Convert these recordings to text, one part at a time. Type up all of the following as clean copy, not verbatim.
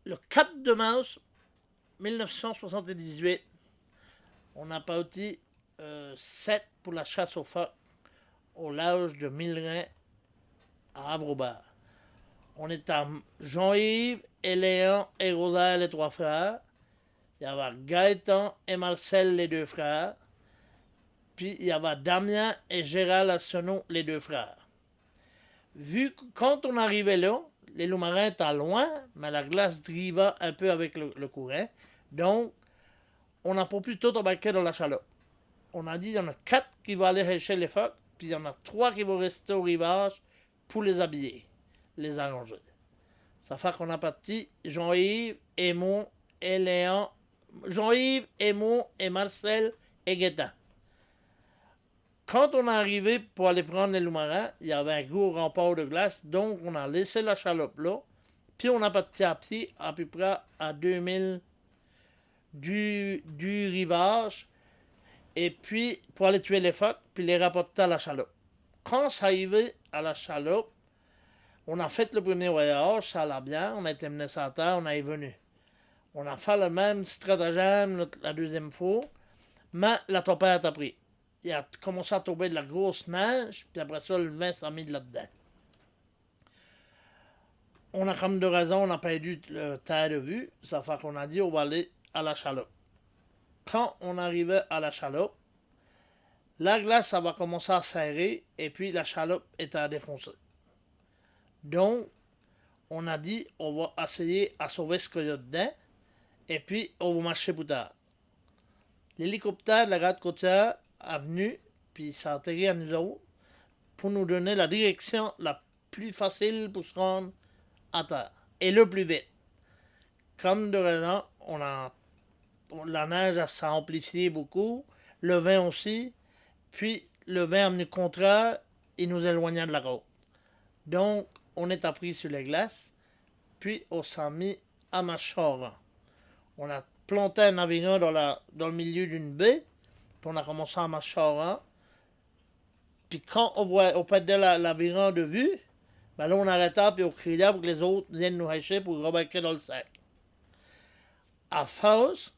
Le 4 de mars 1978, on a parti 7 pour la chasse au phoques au large de Millerand à Havre-Aubert. On était à Jean-Yves et Léon et Rosaire, les trois frères. Il y avait Gaëtan et Marcel, les deux frères. Puis il y avait Damien et Gérald Assonneau, les deux frères. Vu que quand on arrivait là, les loups marins étaient loin, mais la glace drivait un peu avec le courant. Donc, on n'a pas pu tout embarquer dans la chaloupe. On a dit qu'il y en a 4 qui vont aller chercher les phoques, puis il y en a 3 qui vont rester au rivage pour les habiller, les arranger. Ça fait qu'on a parti Jean-Yves, Aymon et Léon. Jean-Yves, Aymon et Marcel et Gaétan. Quand on est arrivé pour aller prendre les loups marins, il y avait un gros rempart de glace, donc on a laissé la chaloupe là, puis on a parti à pied à peu près à 2000 du rivage, et puis pour aller tuer les phoques, puis les rapporter à la chaloupe. Quand ça arrivait à la chaloupe, on a fait le premier voyage, ça allait bien, on a été mené sur la terre, on est venu. On a fait le même stratagème la deuxième fois, mais la tempête a pris. Il a commencé à tomber de la grosse neige, puis après ça, le vent s'est mis là-dedans. On a comme de raison, on a perdu le terre de vue, ça fait qu'on a dit on va aller à la chaloupe. Quand on arrivait à la chaloupe, la glace, ça va commencer à serrer, et puis la chaloupe était à défoncer. Donc, on a dit on va essayer à sauver ce qu'il y a dedans, et puis on va marcher plus tard. L'hélicoptère de la garde côtière est venu, puis il s'est atterri à nous autres pour nous donner la direction la plus facile pour se rendre à terre, et le plus vite. Comme de raison, la neige s'est amplifiée beaucoup, le vent aussi, puis le vent a venu contraire et nous éloigna de la côte. Donc, on est appris sur les glaces, puis on s'est mis à marcher en rang. On a planté un navire dans le milieu d'une baie, puis on a commencé à marcher en rang. Puis quand on perdait l'aviron de vue, ben là on arrêtait puis on criait pour que les autres viennent nous hacher pour rembarquer dans le sac. À force,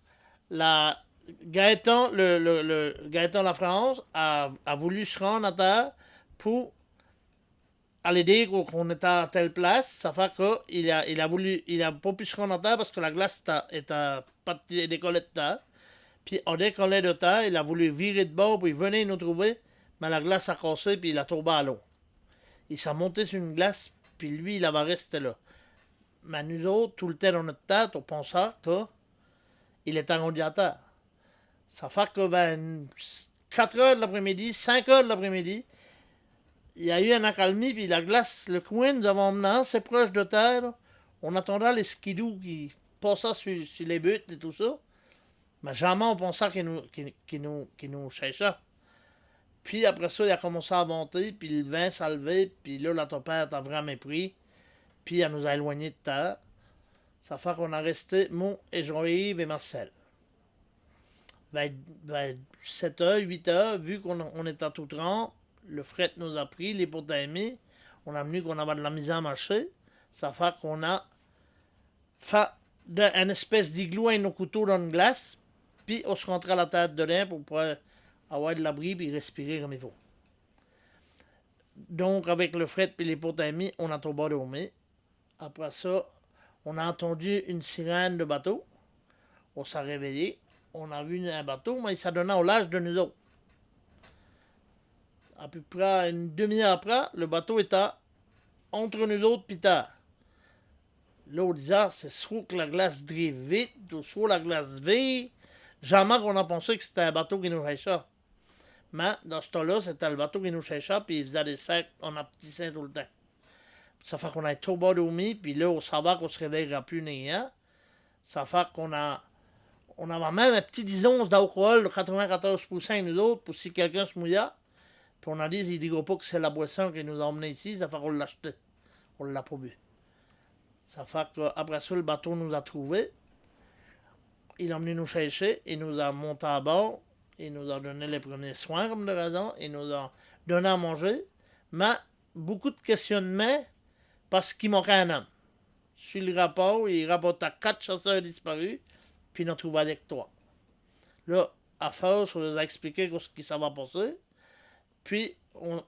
Gaëtan, Gaëtan La France a voulu se rendre à terre pour aller dire qu'on était à telle place. Ça fait qu'il a pas pu se rendre à terre parce que la glace était pas décollée de terre. Puis on décollait de terre, il a voulu virer de bord, puis il venait nous trouver, mais la glace a cassé, puis il a tombé à l'eau. Il s'est monté sur une glace, puis lui, il avait resté là. Mais nous autres, tout le temps dans notre tête, on pensait qu'il était rendu à terre. Ça fait que vers 4 heures de l'après-midi, 5 heures de l'après-midi, il y a eu un accalmie, puis la glace, le coin nous avons emmené assez proche de terre. On attendait les skidoo qui passaient sur les buttes et tout ça. Mais jamais on pensait qu'il nous cherchait. Puis après ça, il a commencé à monter, puis le vent s'est levé, puis là, la tempête a vraiment pris, puis elle nous a éloignés de terre. Ça fait qu'on a resté, moi et Jean-Yves et Marcel. Ben, 7 heures, 8 heures, vu qu'on était à tout rang, le fret nous a pris, l'hypothermie, on a venu qu'on avait de la misère à marcher. Ça fait qu'on a fait une espèce d'igloo avec nos couteaux dans une glace, puis on se rentrait à la tête de l'air pour pouvoir avoir de l'abri et respirer comme il faut. Donc, avec le fret et l'hypothermie, on a tombé dormir. Après ça, on a entendu une sirène de bateau. On s'est réveillé. On a vu un bateau, mais il s'est donné au large de nous autres. À peu près une demi-heure après, le bateau était entre nous autres et terre. Là, on disait, c'est soit que la glace drive vite, ou soit la glace vire. Jamais qu'on a pensé que c'était un bateau qui nous cherchait. Mais dans ce temps-là, c'était le bateau qui nous cherchait, puis il faisait des sacs en apetissant tout le temps. Ça fait qu'on a tout bas dormi, puis là, on savait qu'on se réveillera plus néant. Ça fait qu'on a. On avait même un petit 10 onces d'alcool de 94% nous autres, pour si quelqu'un se mouillait. Puis on a dit, il dit pas que c'est la boisson qui nous a emmenés ici, ça fait qu'on l'a acheté. On l'a pas bu. Ça fait qu'après ça, le bateau nous a trouvés. Il a venu nous chercher, il nous a monté à bord, il nous a donné les premiers soins, comme de raison, il nous a donné à manger, mais beaucoup de questionnements parce qu'il manquait un homme. sur le rapport, il rapporta 4 chasseurs disparus, puis il en trouva avec 3. Là, à force, on nous a expliqué ce qui s'en va passer, puis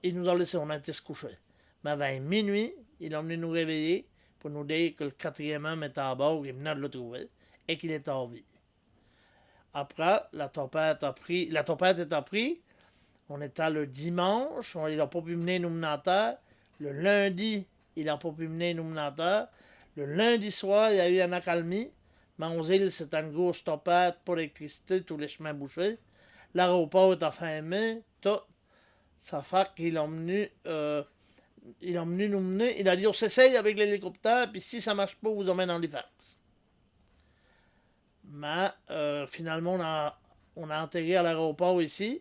il nous a laissé, on a été se coucher. Mais vers minuit, il est venu nous réveiller pour nous dire que le 4e homme était à bord, il venait de le trouver, et qu'il était en vie. Après, la tempête est pris. On était le dimanche, il n'a pas pu mener nous mener à terre. Le lundi, il n'a pas pu mener nous mener à terre. Le lundi soir, il y a eu une accalmie. Mais aux îles, c'était une grosse tempête, pas d'électricité, tous les chemins bouchés. L'aéroport est fermé, tout. Ça fait qu'il a venu nous mener. Il a dit, on s'essaye avec l'hélicoptère, puis si ça marche pas, on vous emmène en Halifax. Mais finalement, on a atterri à l'aéroport ici.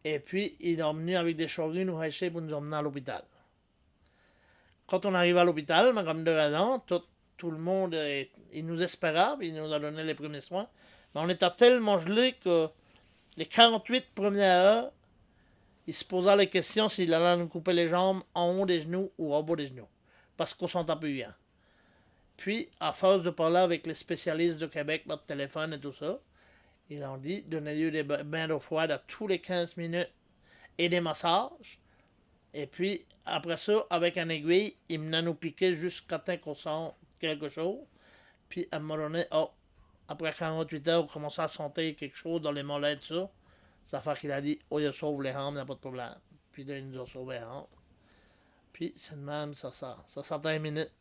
Et puis, il est venu avec des charrues nous racher pour nous emmener à l'hôpital. Quand on arrive à l'hôpital, mais comme de raison, tout le monde, il nous espérait, puis il nous a donné les premiers soins. Mais on était tellement gelés que les 48 premières heures, il se posait la question s'il allait nous couper les jambes en haut des genoux ou en bas des genoux. Parce qu'on s'en tapait bien. Puis, à force de parler avec les spécialistes de Québec par téléphone et tout ça, ils ont dit, donnez-lui des bains d'eau froide à tous les 15 minutes et des massages. Et puis, après ça, avec un aiguille, il venait nous piquer jusqu'à temps qu'on sent quelque chose. Puis, à un moment donné, après 48 heures, on commençait à sentir quelque chose dans les mollets et tout ça. Ça fait qu'il a dit, il sauve les hanches, il n'y a pas de problème. Puis là, il nous a sauvé les hanches. Puis, c'est de même, ça 1 minute.